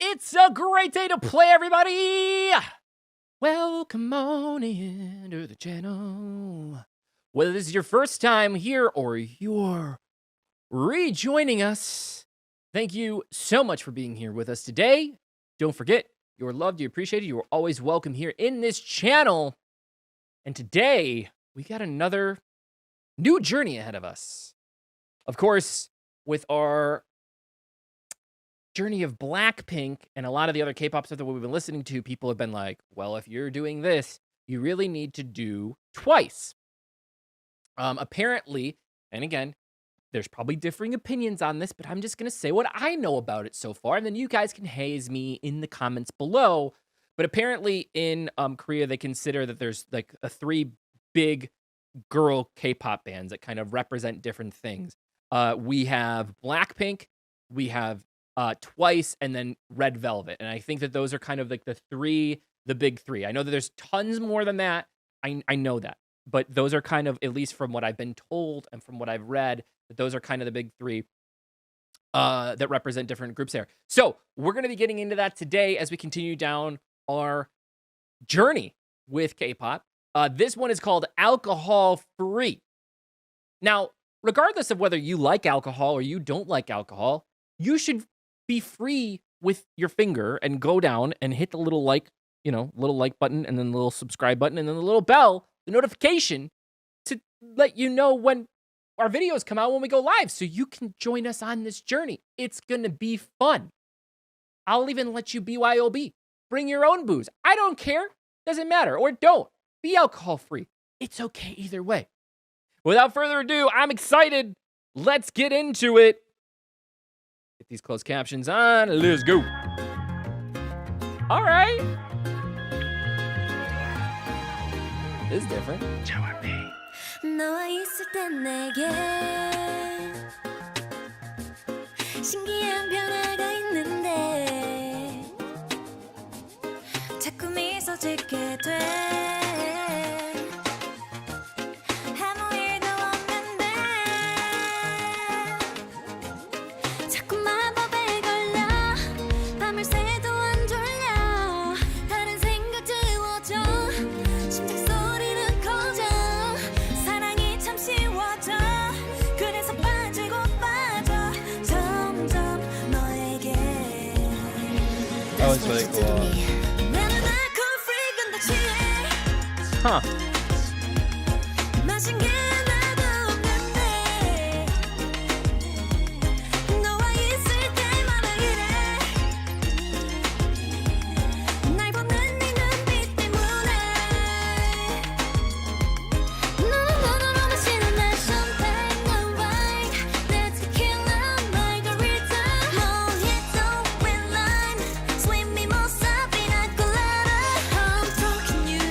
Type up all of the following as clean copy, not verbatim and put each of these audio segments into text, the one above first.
It's a great day to play, everybody! Welcome on into the channel. Whether this is your first time here or you're rejoining us, thank you so much for being here with us today. Don't forget, you're loved, you're appreciated, you are always welcome here in this channel. And today, we got another new journey ahead of us. Of course, with our journey of Blackpink and a lot of the other K-pop stuff that we've been listening to, people have been like, well, if you're doing this, you really need to do twice. Apparently, and again, there's probably differing opinions on this, but I'm just going to say what I know about it so far, and then you guys can haze me in the comments below. But apparently in Korea, they consider that there's like three big girl K-pop bands that kind of represent different things. We have Blackpink, we have Twice, and then Red Velvet. And I think that those are kind of like the big three. I know that there's tons more than that. I know that. But those are kind of, at least from what I've been told and from what I've read, that those are kind of the big three that represent different groups there. So we're going to be getting into that today as we continue down our journey with K-pop. This one is called Alcohol Free. Now, regardless of whether you like alcohol or you don't like alcohol, you should be free with your finger and go down and hit the little like button, and then the little subscribe button, and then the little bell, the notification, to let you know when our videos come out when we go live, so you can join us on this journey. It's gonna be fun. I'll even let you BYOB. Bring your own booze. I don't care. Doesn't matter. Or don't. Be alcohol free. It's okay either way. Without further ado, I'm excited. Let's get into it. Get these closed captions on. Let's go. All right. This is different. 너와 있을 땐 내게 신기한 변화가 있는데 자꾸 미소 짓게 돼 아무 일도 없는데 자꾸 마법에 걸려 밤을 새도 안 졸려 다른 생각 지워져 심장 소리는 커져 사랑이 참 쉬워져 그래서 빠지고 빠져 점점 너에게 That was really cool. 나는 alcohol free 근데 취해 Huh. 마신 게 하나도 없는데 너와 있을 때마다 이래 날 보는 네 눈빛 때문에 너는 마시는 내 champagne and wine 내 tequila margarita mojito red line sweet mimosa pina colada I'm talking you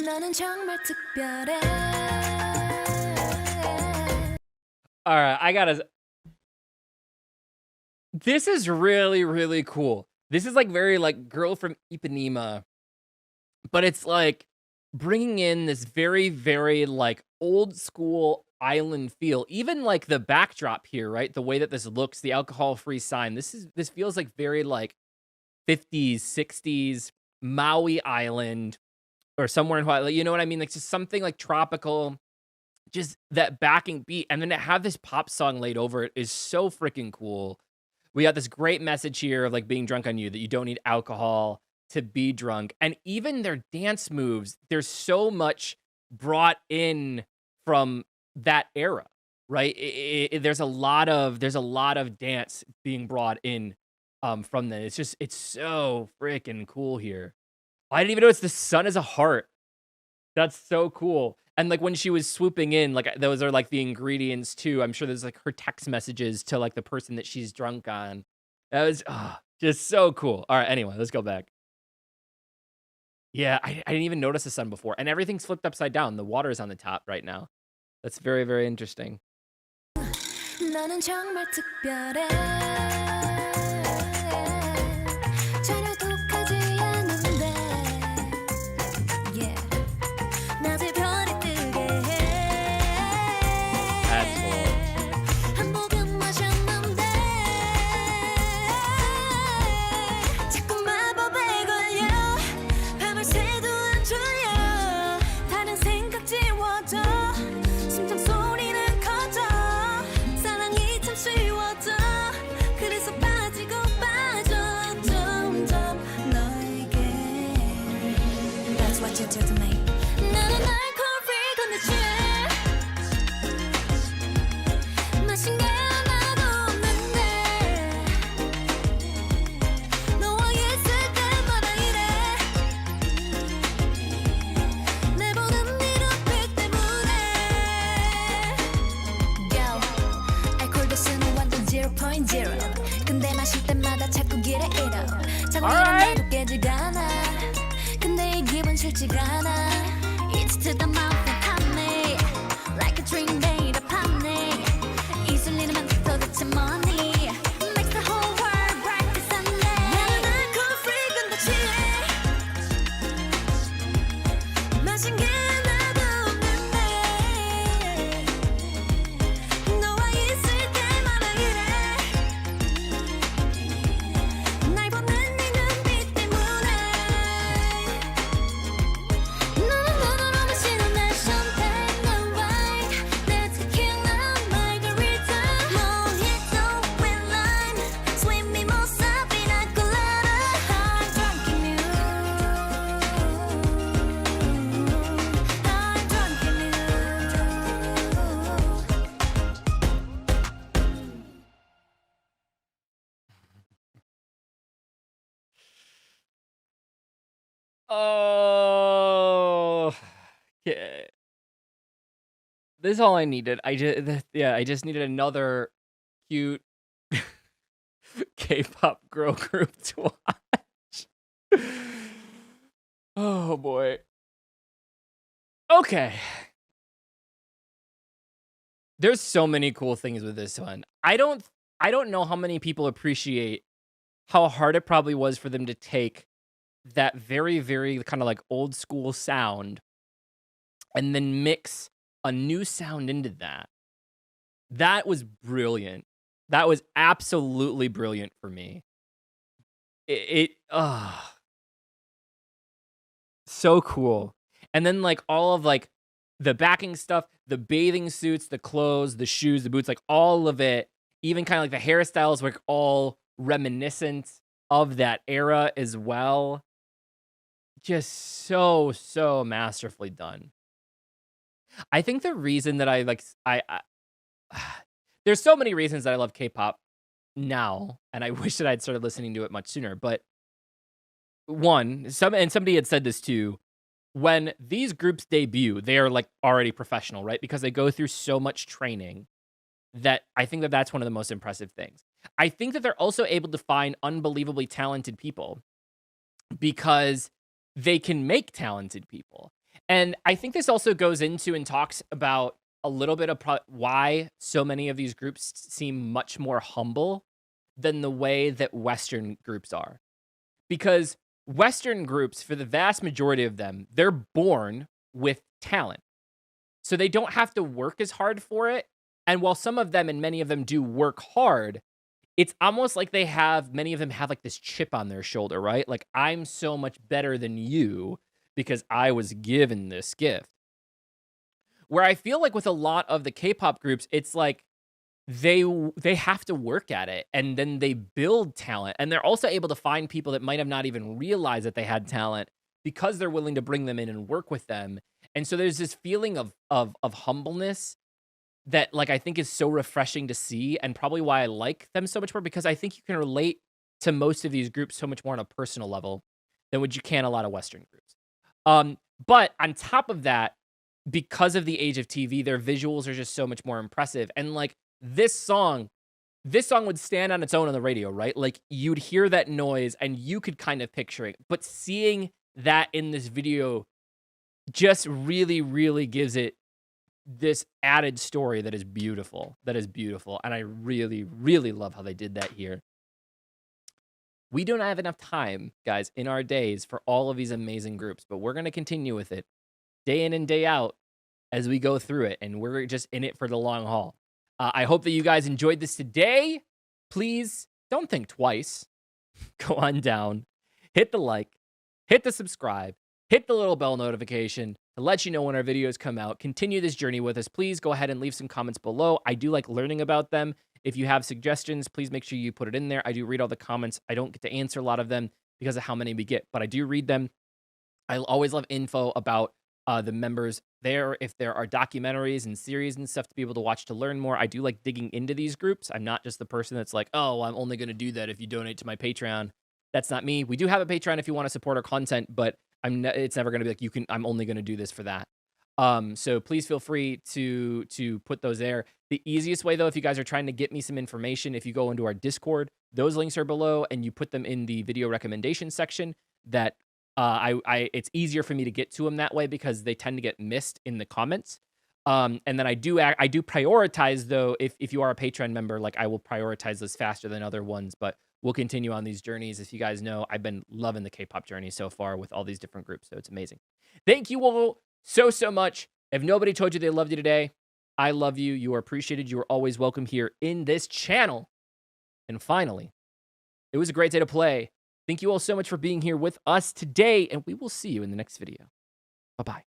나는 정말 특별해 All right, I gotta. This is really, really cool. This is like very like Girl from Ipanema, but it's like bringing in this very, very like old school island feel. Even like the backdrop here, right? The way that this looks, the alcohol-free sign. This feels like very like 50s, 60s Maui Island or somewhere in Hawaii. You know what I mean? Like just something like tropical. Just that backing beat, and then to have this pop song laid over it is so freaking cool. We got this great message here of like being drunk on you, that you don't need alcohol to be drunk. And even their dance moves, there's so much brought in from that era, right? There's a lot of dance being brought in from that. It's so freaking cool here. I didn't even notice the sun is a heart. That's so cool. And like when she was swooping in, like those are like the ingredients too. I'm sure there's like her text messages to like the person that she's drunk on. That was just so cool. All right, anyway, let's go back. Yeah, I didn't even notice the sun before. And everything's flipped upside down. The water is on the top right now. That's very, very interesting. 너는 정말 특별해 전혀 독하지 않은데 yeah. 낮에 별이 뜨게 해 to me 나는 알코올 free 근데 취해 마신 게 하나도 없는데 너와 있을 때마다 이래 내보는 네 눈빛 때문에 Yo 알코올 도수는 완전 0.0 근데 마실 때마다 자꾸 길에 잃어 자꾸 Alright. 일어나도 깨지가 않아 근데 이 기분 싫지가 않아 It's to the mouth and pop me Like a dream made of honey 이슬리는 맘도 도대체 뭐니 Makes the whole world bright as Sunday 나는 alcohol free 근데 취해 마신 게 하나도 없는데 너와 있을 때마다 이래 날 보는 네 눈빛 때문에 너는 눈으로 마시는 내 champagne 내 wine 내 tequila margarita mojito with lime sweet mimosa pina colada I'm drunk in you I'm drunk in you Oh, yeah. This is all I needed. I just needed another cute K-pop girl group to watch. Oh boy. Okay. There's so many cool things with this one. I don't know how many people appreciate how hard it probably was for them to take that very, very kind of like old school sound and then mix a new sound into that. That was brilliant. That was absolutely brilliant for me. So cool. And then like all of like the backing stuff, the bathing suits, the clothes, the shoes, the boots, like all of it, even kind of like the hairstyles were all reminiscent of that era as well. Just so masterfully done. I think the reason that I like I there's so many reasons that I love K-pop now, and I wish that I'd started listening to it much sooner. But one, somebody had said this too. When these groups debut, they are like already professional, right? Because they go through so much training that I think that that's one of the most impressive things. I think that they're also able to find unbelievably talented people because they can make talented people. And I think this also goes into and talks about a little bit of why so many of these groups seem much more humble than the way that Western groups are. Because Western groups, for the vast majority of them, they're born with talent. So they don't have to work as hard for it. And while some of them and many of them do work hard, it's almost like many of them have like this chip on their shoulder, right? Like, I'm so much better than you because I was given this gift. Where I feel like with a lot of the K-pop groups, it's like they have to work at it and then they build talent. And they're also able to find people that might have not even realized that they had talent because they're willing to bring them in and work with them. And so there's this feeling of humbleness that like I think is so refreshing to see, and probably why I like them so much more, because I think you can relate to most of these groups so much more on a personal level than what you can a lot of Western groups. But on top of that, because of the age of TV, their visuals are just so much more impressive. And like this song would stand on its own on the radio, right? Like you'd hear that noise and you could kind of picture it, but seeing that in this video just really, really gives it this added story that is beautiful. And I really, really love how they did that here. We don't have enough time, guys, in our days for all of these amazing groups, but we're going to continue with it day in and day out as we go through it, and we're just in it for the long haul. I hope that you guys enjoyed this today. Please don't think twice. Go on down, hit the like, hit the subscribe, hit the little bell notification to let you know when our videos come out. Continue this journey with us. Please go ahead and leave some comments below. I do like learning about them. If you have suggestions, please make sure you put it in there. I do read all the comments. I don't get to answer a lot of them because of how many we get, but I do read them. I always love info about the members there. If there are documentaries and series and stuff to be able to watch to learn more, I do like digging into these groups. I'm not just the person that's like, oh, I'm only going to do that if you donate to my Patreon. That's not me. We do have a Patreon if you want to support our content, but it's never going to be like you can. I'm only going to do this for that. So please feel free to put those there. The easiest way though, if you guys are trying to get me some information, if you go into our Discord, those links are below, and you put them in the video recommendation section. That it's easier for me to get to them that way because they tend to get missed in the comments. And then I do prioritize though. If you are a Patreon member, like I will prioritize this faster than other ones, but we'll continue on these journeys. As you guys know, I've been loving the K-pop journey so far with all these different groups, so it's amazing. Thank you all so much. If nobody told you they loved you today, I love you. You are appreciated. You are always welcome here in this channel. And finally, it was a great day to play. Thank you all so much for being here with us today, and we will see you in the next video. Bye-bye.